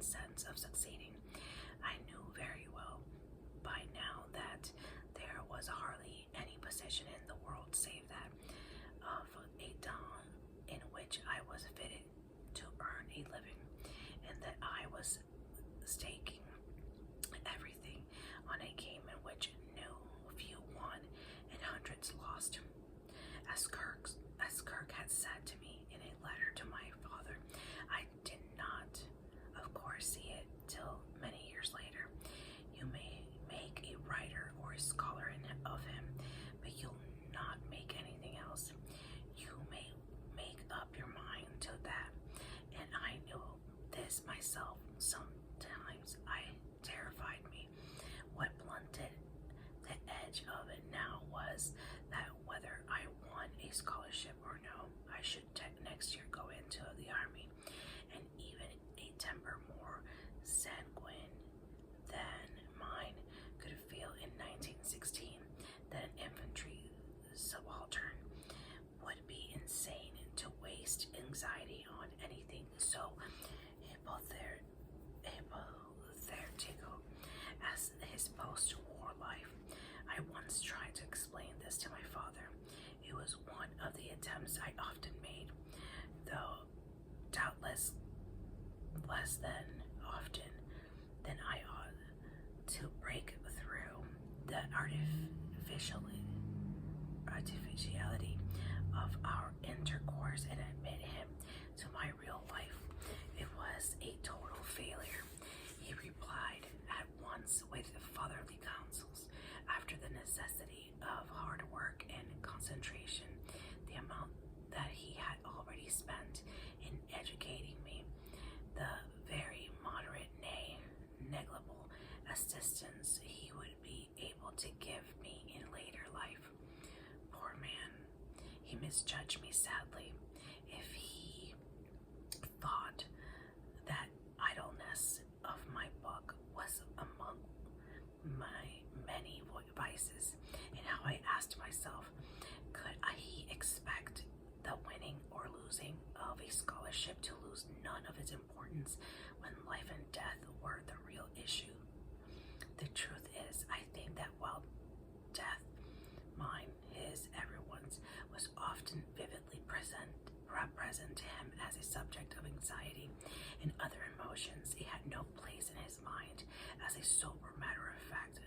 sense of succeeding. I knew very well by now that there was hardly any position in the world save that of a don in which I was fitted to earn a living, and that I was staking everything on a game in which few won and hundreds lost. As Kirk had said to me in a letter to my father, I did not, of course, see it till many years later. You may make a writer or a scholar of him, but you'll not make anything else. You may make up your mind to that, and I knew this myself. Sometimes it terrified me. What blunted the edge of it now was that whether I won a scholarship or no, I should next year go into the army, and even a temper more sanguine than mine could feel in 1916 that an infantry subaltern would be insane to waste anxiety on anything so hypothetical as his post-war life. I once tried to explain this to my father. It was one of the attempts I often made, though doubtless less than often than I ought, to break through the artificiality of our intercourse and admit him to my real life. It was a total failure. He replied at once with fatherly counsels. After the necessity of hard work and concentration, the amount that he had already spent in educating me, the very moderate, nay, negligible assistance he would be able to give me in later life. Poor man, he misjudged me sadly if he thought that idleness of my book was among my many vices, and how I asked myself, could he expect the winning or losing of a scholarship to lose none of its importance when life and death were the real issue? The truth is, I think that while death, mine, his, everyone's, was often vividly present to him as a subject of anxiety and other emotions, it had no place in his mind as a sober matter-of-fact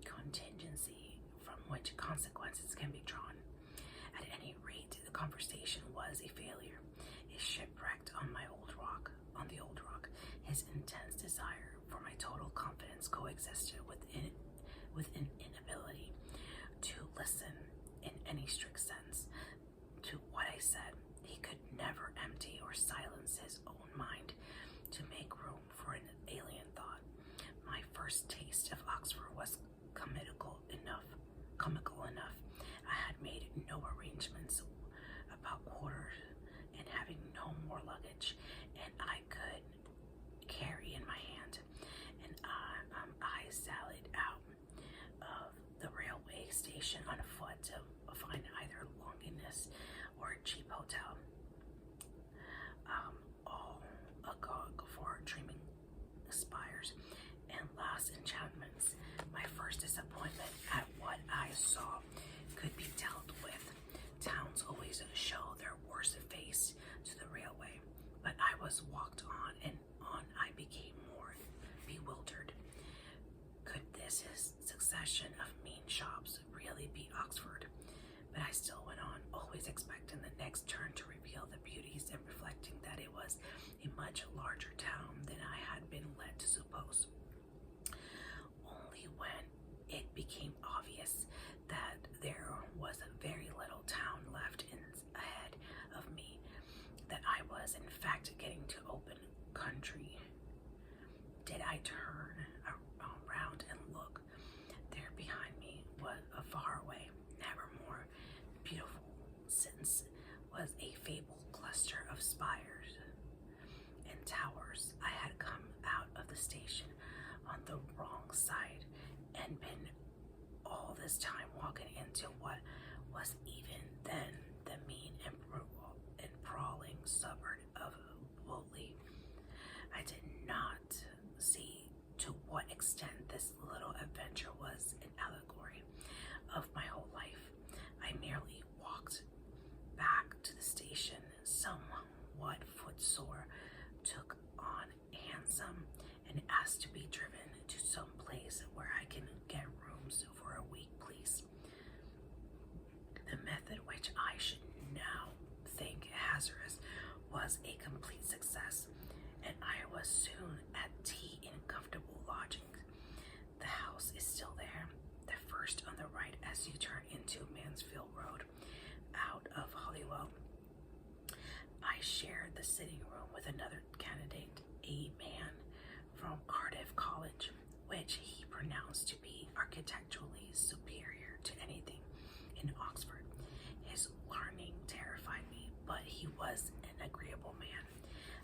contingency from which consequences can be drawn. At any rate, the conversation was a failure, a shipwrecked on the old rock. His intense desire for my total confidence coexisted with an inability to listen in any strict sense to what I said. He could never empty or silence his own mind to make room for an alien thought. My first taste of Oxford was comical enough. I had made no arrangements about quarters and having no more luggage, and I could carry in my hand. And I sallied out of the railway station on foot to find either Longinus or a cheap hotel. All agog for dreaming spires and last enchantments. My first disappointment at what I saw could be dealt with. Towns always show their worst face to the railway, but I was walked on and on. I became more bewildered. Could this succession of mean shops really be Oxford? But I still went on, always expecting the next turn to reveal the beauties and reflecting that it was a much larger town than I had been led to suppose. Only when it became obvious that there was very little town left ahead of me, that I was in fact getting to open country, did I turn around and look. There behind me was far away, never more beautiful since, was a fabled cluster of spires and towers. I had come out of the station on the wrong side and been all this time walking into what was even then the mean and prowling suburb of Woolley. I did not which I should now think hazardous, was a complete success, and I was soon at tea in comfortable lodgings. The house is still there, the first on the right as you turn into Mansfield Road out of Holywell. I shared the sitting room with another candidate, a man from Cardiff College, which he pronounced to be architecturally superior to anything in Oxford. His learning terrified me, but he was an agreeable man.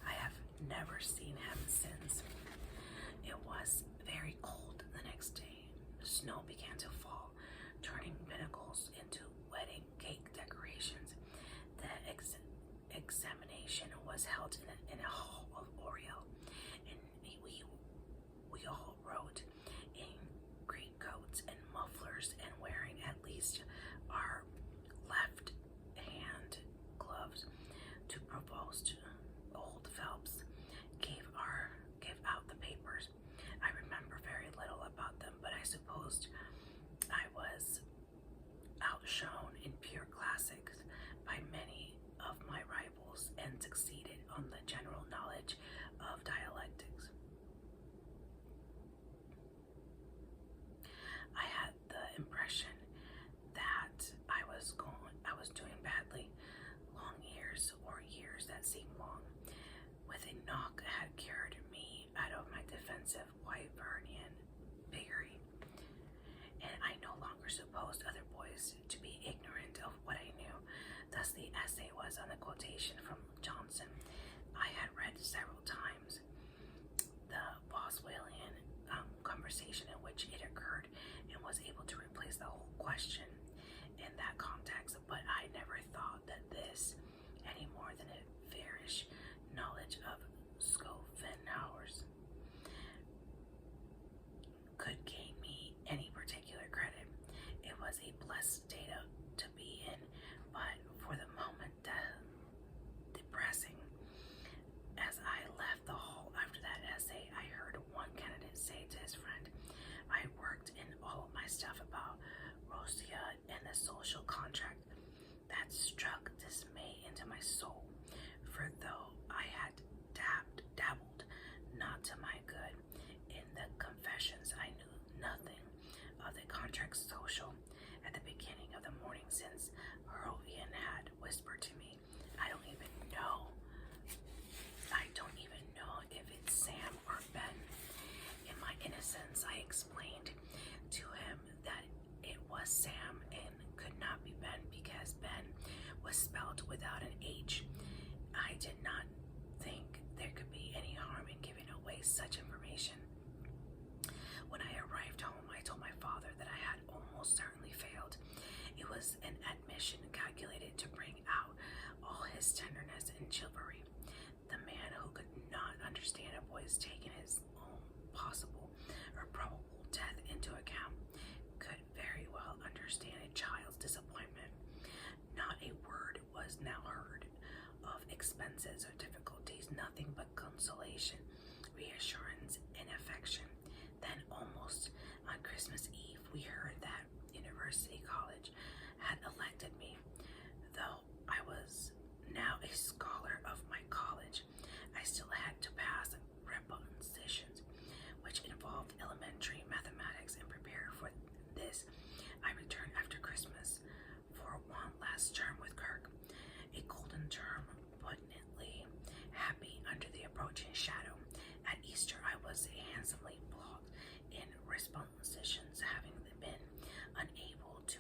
I have never seen him since. It was very cold the next day. Snow began to fall, turning pinnacles into wedding cake decorations. The examination was held in a hall of Oriel, and we all rode in greatcoats and mufflers and wearing at least our left hand gloves. To Provost Old Phelps gave out the papers. I remember very little about them, but I supposed I was outshone in pure classics by many of my rivals and succeeded on the general knowledge of dialectics. I had the impression that I was doing badly. Long years, or years that seemed long, with a knock had cured me out of my defensive Wyvernian piggery, and I no longer supposed other boys to be ignorant of what I knew. Thus the essay was on the quotation from Johnson I had read several times, the Boswellian conversation in which it occurred, and was able to replace the whole question in that context. But I never thought that this, any more than a fairish knowledge of Schopenhauer's, could gain me any particular credit. It was a blessed state to be in, but for the moment depressing. As I left the hall after that essay, I heard one candidate say to his friend, I worked in all of my stuff about Rousseau and the social contract. That struck dismay into my soul, for though I had dabbled, not to my good, in the confessions, I knew nothing of the contract social. At the beginning of the morning, since Harrovian had whispered to me, I don't even know if it's Sam or Ben. In my innocence, I explained to him that it was Sam and could not be Ben because Ben was spelled without an H. I did not think there could be any harm in giving away such information. When I arrived home, I told my father that I had almost certainly failed. It was an admission calculated to bring out all his tenderness and chivalry. The man who could not understand a boy's taking his own possible or probable death into account could very well understand a child's disappointment. Not a word was now heard of expenses or difficulties, nothing but consolation, reassurance, and affection. Then almost on Christmas Eve, we heard that University College had elected me. Though I was now a scholar of my college, I still had to pass repositions, which involved elementary mathematics, and prepare for this, I returned after Christmas for one last term with Kirk, a golden term, poignantly happy under the approaching shadow. At Easter, I was handsomely blocked in repositions, having been unable to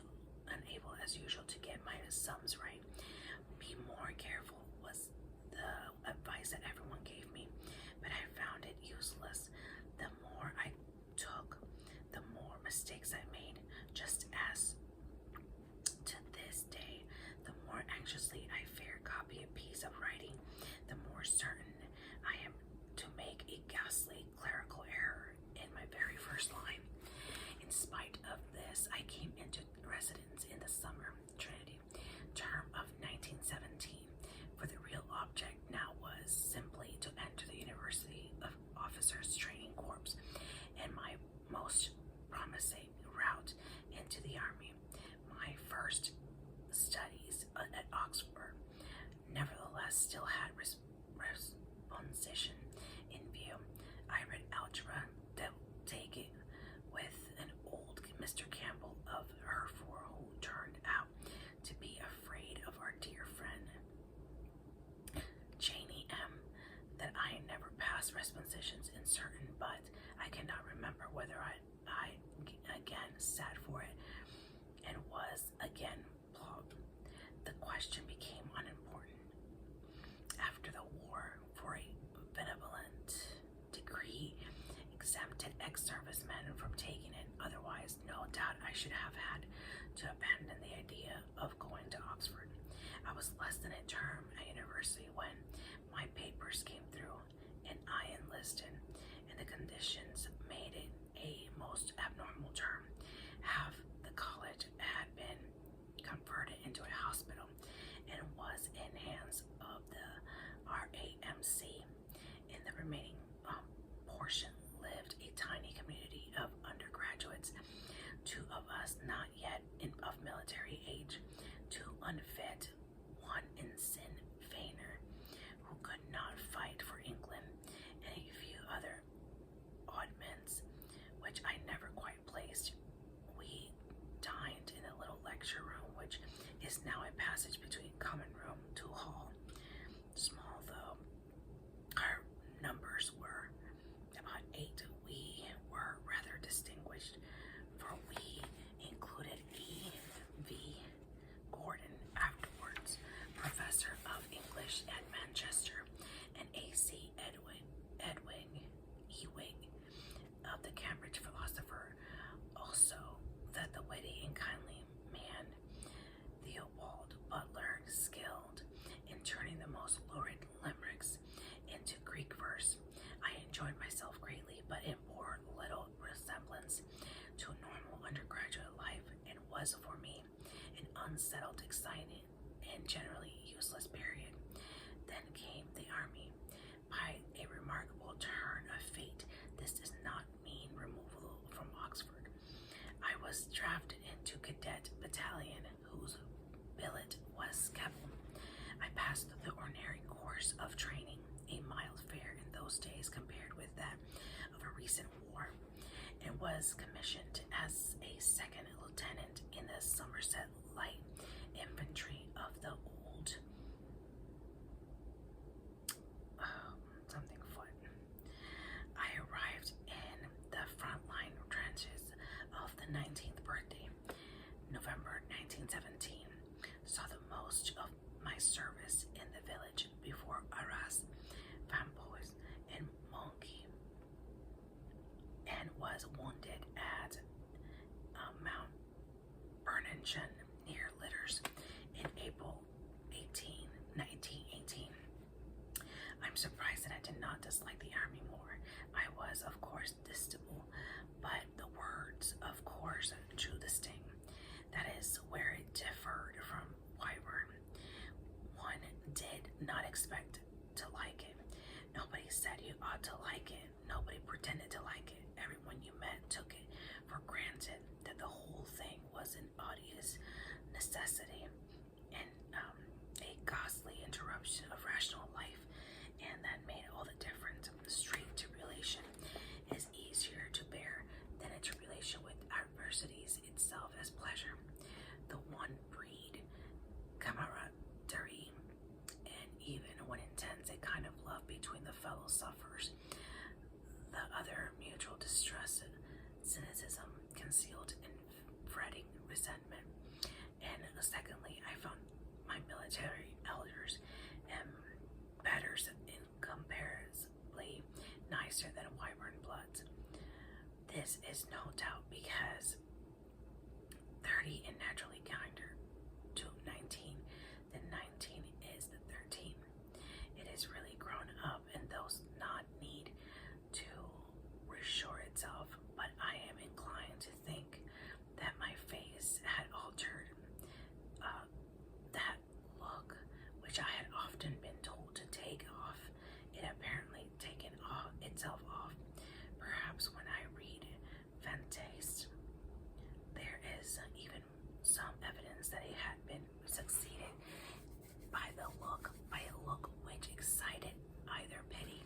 I should have had to abandon the idea of going to Oxford. I was less than a term at university when my papers came through and I enlisted, and the conditions made it a most abnormal term. Half the college had been converted into a hospital and was in hands of the RAMC. In the remaining portion lived a tiny community of undergraduates, two of us not yet of military age, two unfit, one in Sinn Feiner who could not fight for England, and a few other oddments which I never quite placed. We dined in a little lecture room which is now a passage between common room to hall. Small though our numbers were, about 8, we were rather distinguished, for we included E.V. Gordon, afterwards professor of English at Manchester, and A.C. Ewing of the Cambridge philosopher, also that the witty and kindly man Theobald Butler, skilled in turning the most lurid limericks into Greek verse. I enjoyed myself greatly, but it bore little resemblance to normal undergraduate life and was for me an unsettled, exciting, and generally useless period. Then came the army. By a remarkable turn of fate, this does not mean removal from Oxford. I was drafted into cadet battalion, whose billet was Skeppel. I passed the ordinary course of training, a mild fare in those days compared with that of a recent war, and was commissioned as a second lieutenant in the Somerset Light Infantry of the old something foot. I arrived in the frontline trenches of the 19th birthday, November 1917. Saw the most of my service in the village before Arras, Van Poys, and Monkey, and was wounded at Mount Berningen near Litters in April 1918. I'm surprised that I did not dislike the army more. I was, of course, distable, but the words, of course, drew the sting. That is where it differed from Wyvern. One did not expect to like it. Nobody said you ought to like it. Nobody pretended to like it. Everyone you met took it for granted that the whole thing was an odious necessity and a ghastly interruption of rational life, and that made all the difference. Straight tribulation is easier to bear than a tribulation with adversities itself as pleasure. The one breed camaraderie, and even when intense, a kind of love between the fellow sufferers. The other mutual distrust, cynicism concealed in fretting resentment. And secondly, I found my military elders and betters incomparably nicer than Wyvern bloods. This is no doubt because 30 is naturally kinder to 19 than 19 is the 13. It is really grown up, and those not need to reassure itself, but I am inclined to think that my face had altered. That look, which I had often been told to take off, it apparently taken itself off. Perhaps when I read Fantaste, there is even some evidence that it had been succeeded by a look which excited either pity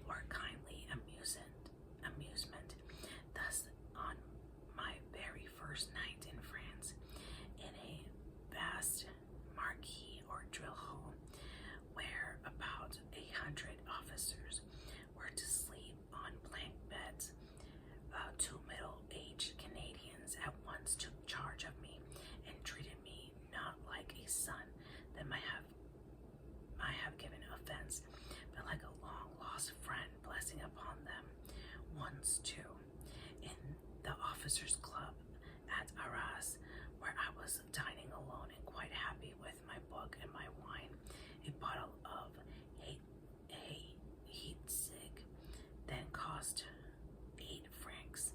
or kindly amusement. Thus, on my very first night in France, in a vast marquee or drill hall, where about 100 officers were to sleep on plank beds, two middle-aged Canadians at once took charge of me and treated me not like a son that might have given offense, but like a long-lost friend, blessing upon them. Once, too, in the officers' club at at Arras, where I was dining alone and quite happy with my book and my wine. A bottle of Heatsig then cost 8 francs.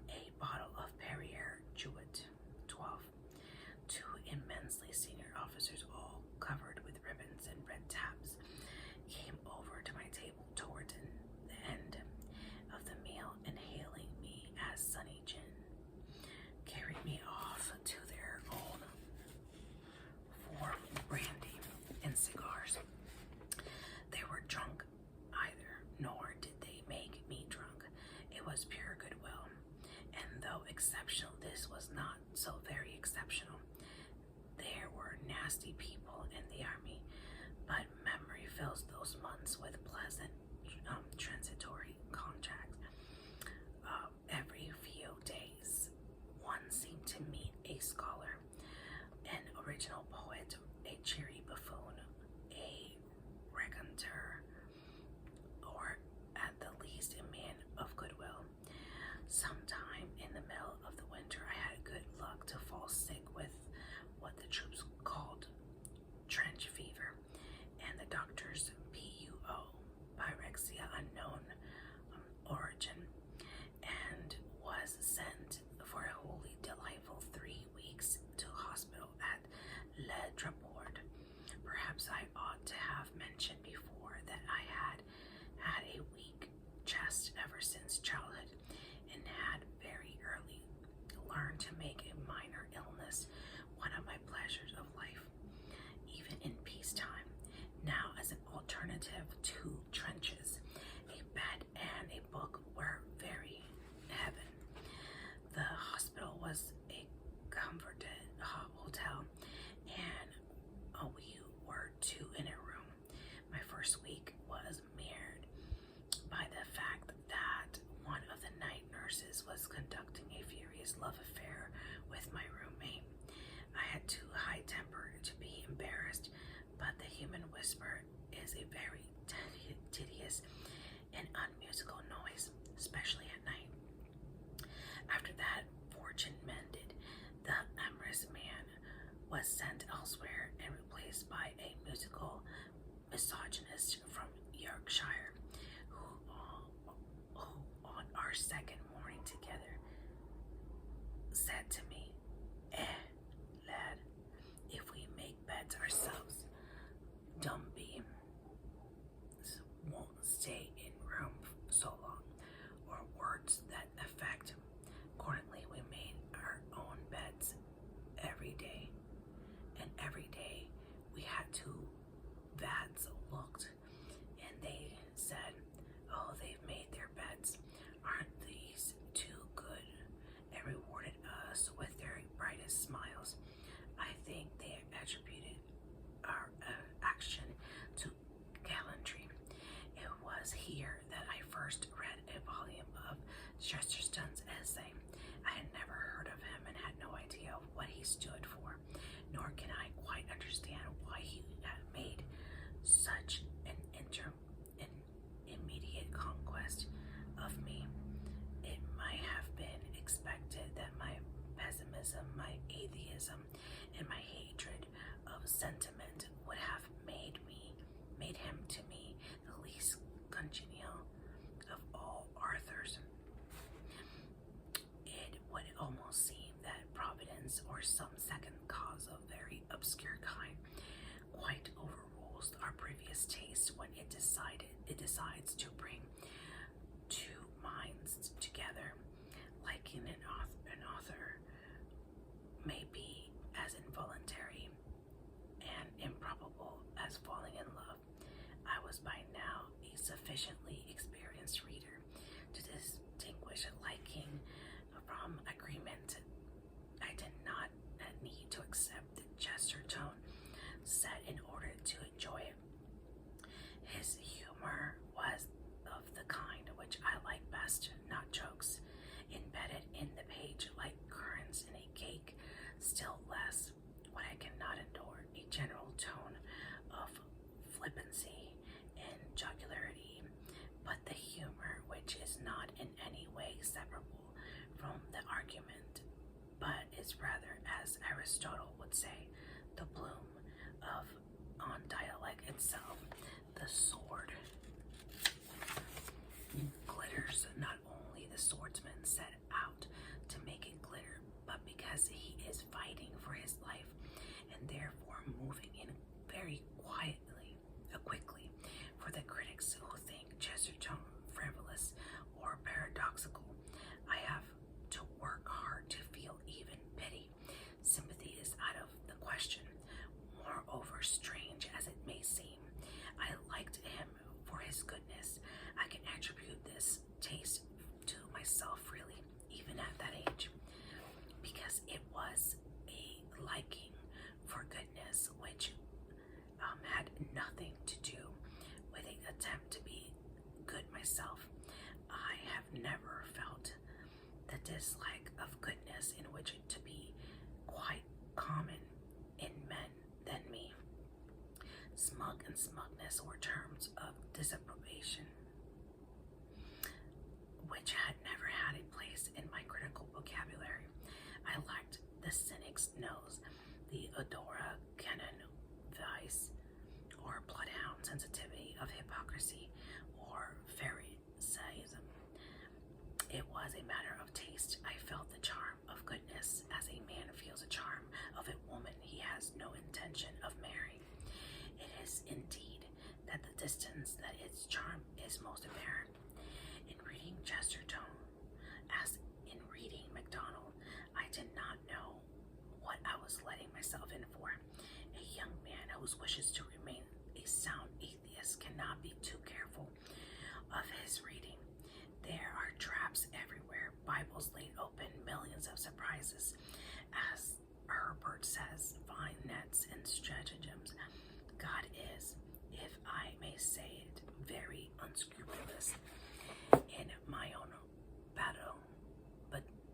A bottle of Perrier Jouet 12. 2 immensely senior officers, all covered with ribbons and red tabs, came over to my table towards the end of the meal and hailing me as Sonny Jin, carried me off to their own for brandy and cigars. They were drunk either, nor did they make me drunk. It was pure goodwill, and though exceptional, this was not so very exceptional. There were nasty people in the army, but memory fills those months with pleasant transitory contacts. Every few days, one seemed to meet a scholar, an original poet, a cheery buffoon, a raconteur, or at the least a man of goodwill. Sometime in the middle of the winter, I had good luck to fall sick with what the troops called trench fever, and the doctor's PUO, pyrexia unknown origin, and was sent for a wholly delightful 3 weeks to hospital at Le Traport. Perhaps I ought to have mentioned before that I had had a weak chest ever since childhood, and had very early learned to make a minor illness one of my pleasures of life, even in peacetime. Now, as an alternative to trenches, a bed and a book were very heaven. The hospital was a comforted hotel, and we were 2 in a room. My first week was marred by the fact that one of the night nurses was conducting a furious love affair with my roommate. I had too high temper to be embarrassed, but the human whisper is a very tedious and unmusical noise, especially at night. After that, fortune mended. The amorous man was sent elsewhere and replaced by a musical misogynist from Yorkshire, who on our second morning together said to me, lad, if we make beds ourselves, Dumby won't stay in room so long, or words that effect. Accordingly, we made our own beds every day, and every day we had 2 vads looked, and they said, oh, they've made their beds. Aren't these too good? And rewarded us with their brightest smiles. I think they attributed our action to gallantry. It was here that I first read a volume of Chesterton's essay. I had never heard of him and had no idea what he stood for, nor can I quite understand why he had made such an immediate conquest of me. It might have been expected that my pessimism, my atheism, and my hatred of sentiment would have made him to me the least congenial of all authors. It would almost seem that Providence, or some second cause of very obscure kind, quite overrules our previous taste when it decides to bring 2 minds together. Liking an author may be as involuntary and improbable as falling in love. I was by now a sufficiently experienced reader to distinguish liking from agreement. I did not need to accept the gesture tone set in order to enjoy it. His humor was of the kind which I like best, not jokes embedded in the page like currants in a cake. Still less, what I cannot endure, a general tone of flippancy and jocularity, but the humor which is not in any way separable from the argument, but is rather, as Aristotle would say, the bloom of on dialect itself. The sword glitters. Not only the swordsman set out to make it glitter, but because he is fighting for his life and therefore moving in very quickly. For the critics who think Chesterton frivolous or paradoxical, I have to work hard to feel even pity. Sympathy is out of the question. Moreover, strange as it may seem, I liked him for his goodness. I can attribute this taste to myself really, even at that age, because it was a liking for goodness which had nothing to do with an attempt to be good myself. I have never felt the dislike of goodness in which to be quite common in men than me. Smug and smugness were terms of disapprobation which had never had a place in my critical vocabulary. I lacked the cynic's nose, the odora canon vice, or bloodhound sensitivity of hypocrisy or Pharisaism. It was a matter of taste. I felt the charm of goodness as a man feels the charm of a woman he has no intention of marrying. It is indeed at the distance that its charm is most apparent. In reading Chesterton, as in reading MacDonald, I did not know what I was letting myself in for. A young man whose wishes to remain a sound atheist cannot be too careful of his reading. There are traps everywhere, Bibles laid open, millions of surprises. As Herbert says, fine nets and stratagems. God is, if I may say it, very unscrupulous. In my own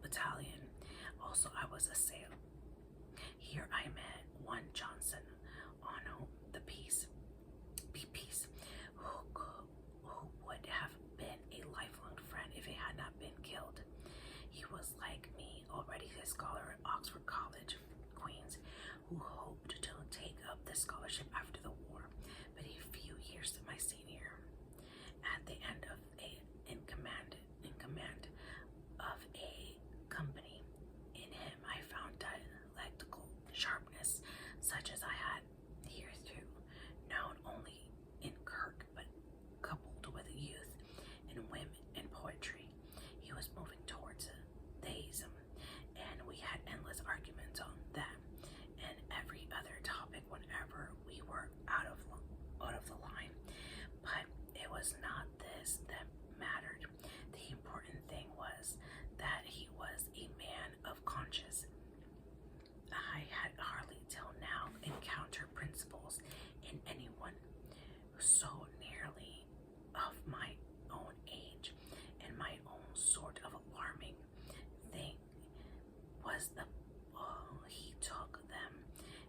battalion, also I was assailed. Here I met one Johnson on the peace, who would have been a lifelong friend if he had not been killed. He was like me, already a scholar at Oxford College, Queen's, who hoped to take up the scholarship after the war, but a few years my senior. At the end of in command of a company, in him I found dialectical sharpness such as I had hitherto known only in Kirk, but coupled with youth and whim and poetry. He was moving towards theism, and we had endless arguments on that and every other topic whenever we were out of the line. But it was not this that mattered. The important thing was that he was a man of conscience. I had hardly till now encountered principles in anyone so nearly of my own age, and my own sort of alarming thing was he took them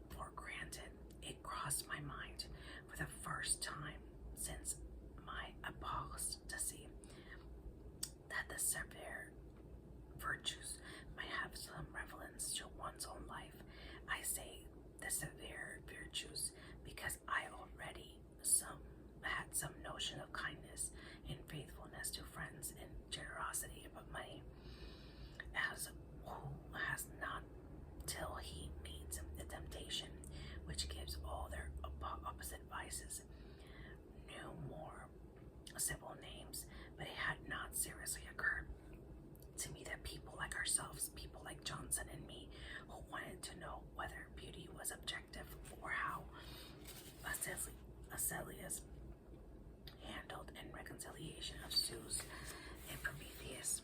for granted. It crossed my mind for the first time since my apostasy that the severe virtues might have some relevance to one's own life. I say the severe virtues because I already had some notion of kindness and faithfulness to friends and generosity about money, as who has not till he meets the temptation which gives all their opposite vices new more civil names. But it had not seriously occurred to me that people like ourselves, people like Johnson and me, who wanted to know whether beauty was objective or how Asellius handled in reconciliation of Zeus and Prometheus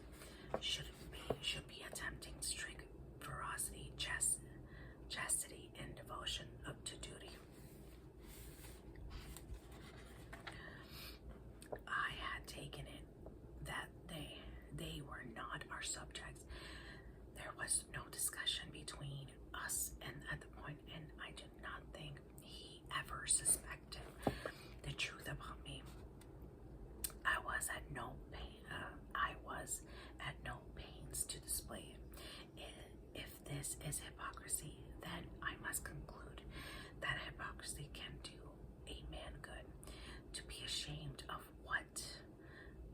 should be attempting strict ferocity, chastity, and devotion up to duty. I had taken it that they were not our subjects. There was no discussion between us and at the point, and I do not think he ever suspected the truth about me. I was at no pains to display it. If this this is hypocrisy, then I must conclude that hypocrisy can do a man good. To be ashamed of what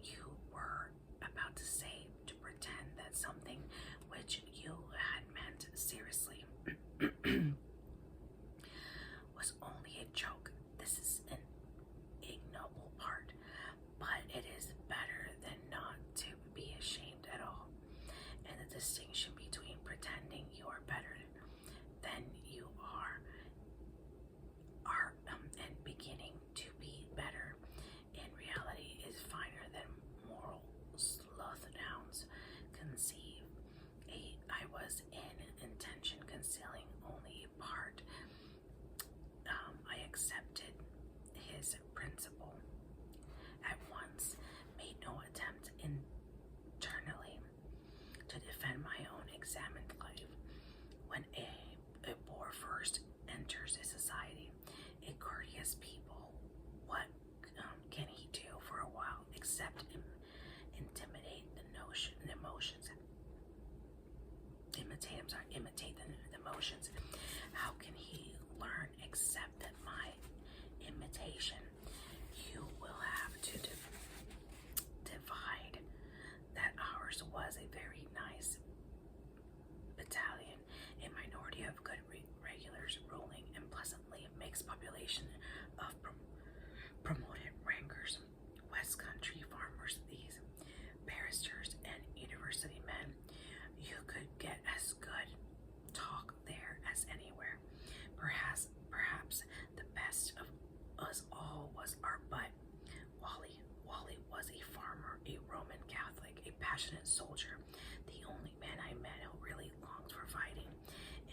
you were about to say, to pretend that something which you had meant seriously was only a joke. This is an ignoble part, but it is better than not to be ashamed at all. And the distinction between pretending you are better than you are and beginning to be better in reality is finer than moral sloth nouns conceive. I was in intention concealing only a part. I accepted his principle at once, made no attempt internally to defend my own examined life. When a boor first enters a society, a courteous people, what can he do for a while except intimidate the emotions? Imitate the emotions. How can he learn except that my imitation? You will have to divide that ours was a very nice battalion, a minority of good regulars ruling and pleasantly mixed population of promoted rankers, West Country farmers, these barristers and university men. You could get as good talk there as anywhere. Perhaps the best of us all was our butt. Wally was a farmer, a Roman Catholic, a passionate soldier, the only man I met who really longed for fighting,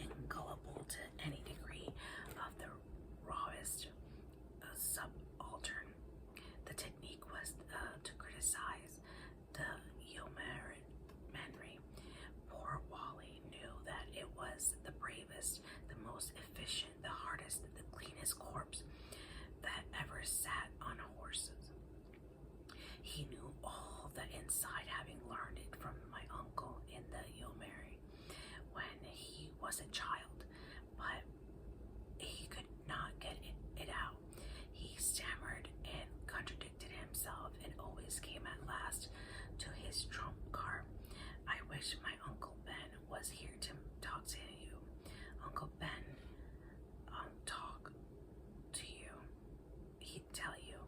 and gullible to any degree of the rawest subaltern. The technique was to criticize the yeomanry. Poor Wally knew that it was the bravest, the most efficient, the hardest, the cleanest corpse that ever sat on horses. He knew all that inside, having learned it from my uncle in the yeomanry when he was a child, but he could not get it out. He stammered and contradicted himself and always came at last to his trump card. I wish my Uncle Ben was here to talk to you. Uncle Ben, talk to you. He'd tell you,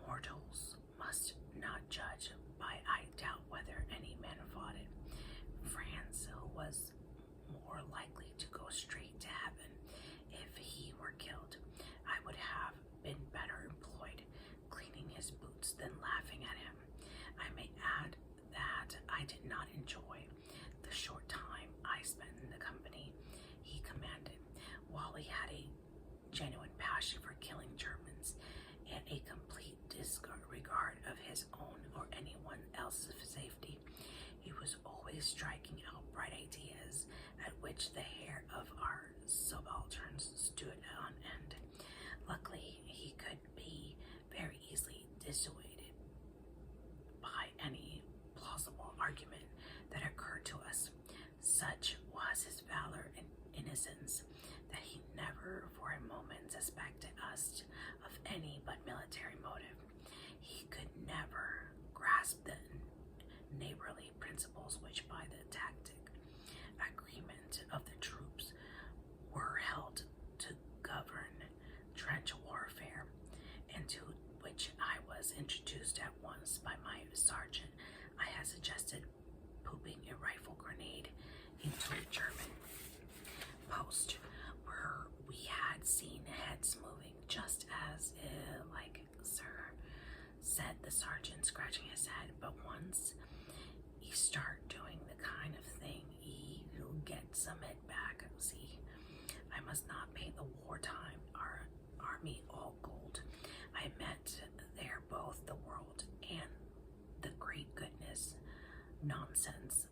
mortals must not judge by I doubt whether any man fought it. France, who was more likely to go straight to heaven if he were killed, I would have been better employed cleaning his boots than laughing at him. I may add that I did not enjoy the short time I spent in the company he commanded. Wally had a genuine passion for killing Germans and a complete disregard of his own or anyone else's safety. He was always striking out bright ideas at which the hair of our subalterns stood on end. Luckily, he could be very easily dissuaded by any plausible argument that occurred to us. Such was his valor and innocence that he never for a moment suspected us of any but military motive. He could never grasp the neighborly principles which by the tactic agreement of the troops were held to govern trench warfare, and to which I was introduced at once by my sergeant. I had suggested pooping a rifle grenade into a German post where we had seen heads moving, just as like, sir, said the sergeant, scratching his head. But once you start doing the kind of thing, you'll get some it back. See, I must not paint the wartime army all gold. I met there both the world and the great goodness nonsense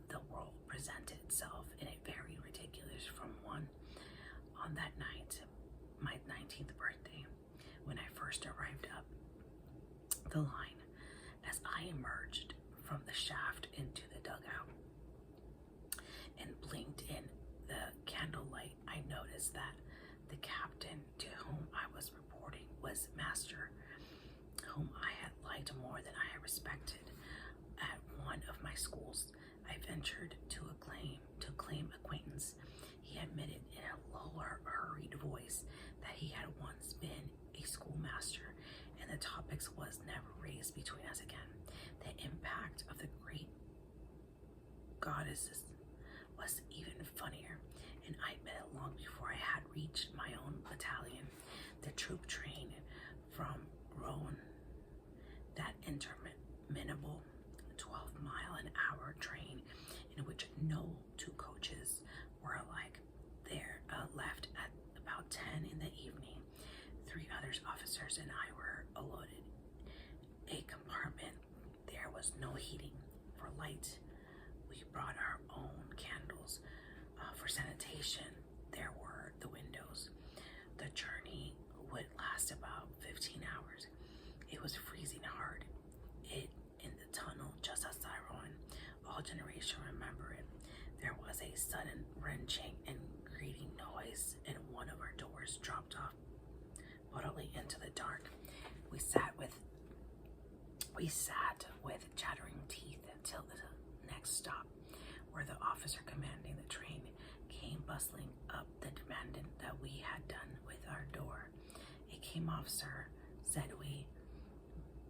the world presented itself in a very ridiculous from one. On that night, my 19th birthday, when I first arrived up the line, as I emerged from the shaft into the dugout and blinked in noticed that the captain to whom I was reporting was Master, whom I had liked more than I had respected. At one of my schools, I ventured to claim acquaintance. He admitted in a lower, hurried voice that he had once been a schoolmaster, and the topics was never raised between us again. The impact of the great goddesses was even funnier, and I met it long before I had reached my own battalion. The troop train from Rouen, that interminable 12-mile-an-hour train in which no two coaches were alike. There, left at about 10 in the evening. 3 other officers and I were allotted a compartment. There was no heating. For light, we brought our own candles. For sanitation, there were the windows. The journey would last about 15 hours. It was freezing hard. In the tunnel just outside Rouen, all generation remember it. There was a sudden wrenching and grating noise, and one of our doors dropped off bodily into the dark. We sat with chattering teeth until the next stop, where the officer commanding the train came bustling up the demanded that we had done with our door. "It came off, sir," said we.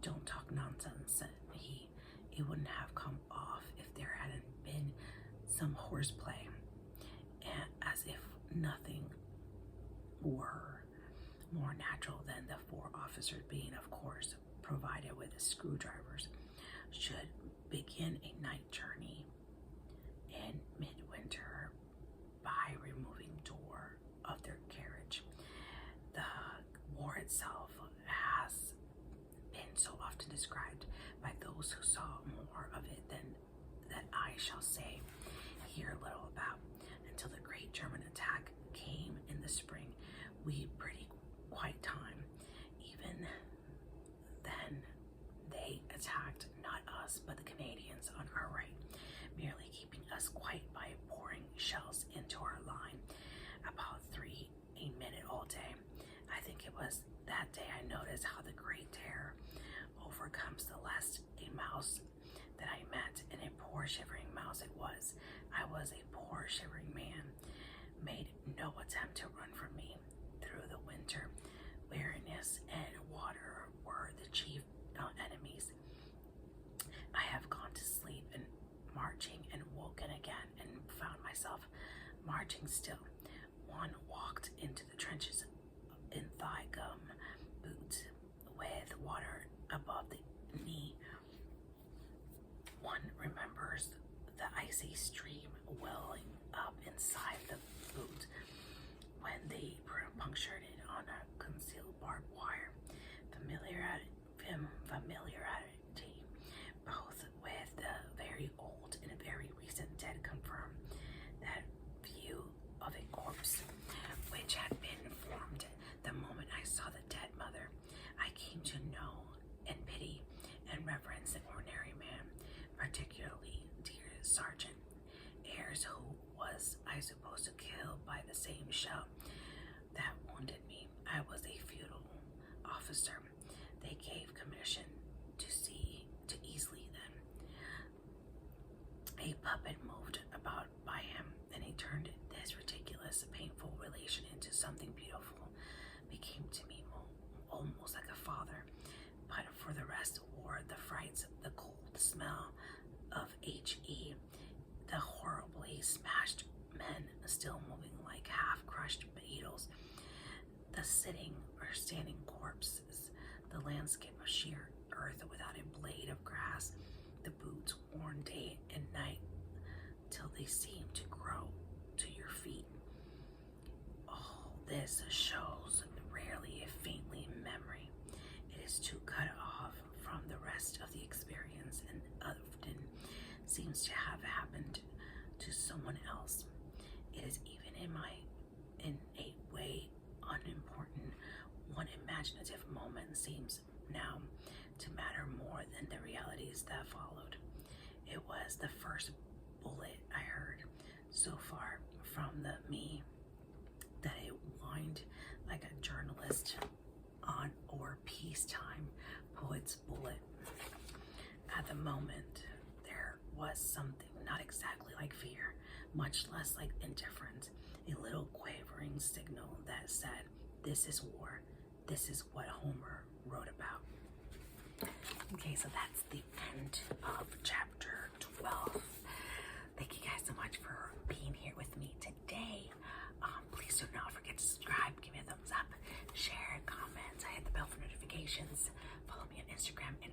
"Don't talk nonsense," said he. "It wouldn't have come off if there hadn't been some horseplay." And as if nothing were more natural than the 4 officers being, of course, provided with screwdrivers, should begin a night journey in midwinter by removing door of their carriage. The war itself has been so often described by those who saw more of it than that I shall say here little about. Until the great German attack came in the spring, we pretty quiet time. Even then, they attacked not us but the Canadians on our right, merely keeping us quiet by pouring shells into our line about 3 a minute all day. I think it was that day I noticed how the great terror overcomes the less a mouse that I met, and a poor shivering mouse it was. I was a poor shivering man, made no attempt to run from me. Through the winter, weariness and water were the chief enemies. I have gone to sleep and marching and woken again and found myself marching still. One walked into the trenches in thigh gum boots with water above the knee. One remembers the icy stream welling up inside the boot when they punctured it on a concealed barbed wire. Familiarity both with the very old and very recent dead confirmed that view of a corpse which had been formed the moment I saw the dead mother. I came to know and pity and reverence the ordinary man, particularly dear Sergeant Ayres, who was, I suppose, killed by the same shell that wounded me. I was a feudal officer. They gave commission to easily then. A puppet moved about by him, and he turned this ridiculous, painful relation into something beautiful, became to me almost like a father, but for the rest wore the frights, the cold smell of H.E., the horribly smashed men still moving like half-crushed beetles, the sitting or standing corpses, the landscape of sheer earth without a blade of grass, the boots worn day and night till they seem to grow to your feet. All this shows rarely, if faintly, in memory. It is too cut off from the rest of the experience, and often seems to have happened to someone else. It is even in a way unimportant. One imaginative moment seems now to matter more than the realities that followed. It was the first bullet I heard so far from the me list on or peacetime poet's bullet. At the moment, there was something not exactly like fear, much less like indifference, a little quavering signal that said, this is war. This is what Homer wrote about. Okay, so that's the end of chapter 12. Thank you guys so much for being here with me today. Please do not forget to subscribe, give me a thumbs up, share, comment, hit the bell for notifications, follow me on Instagram and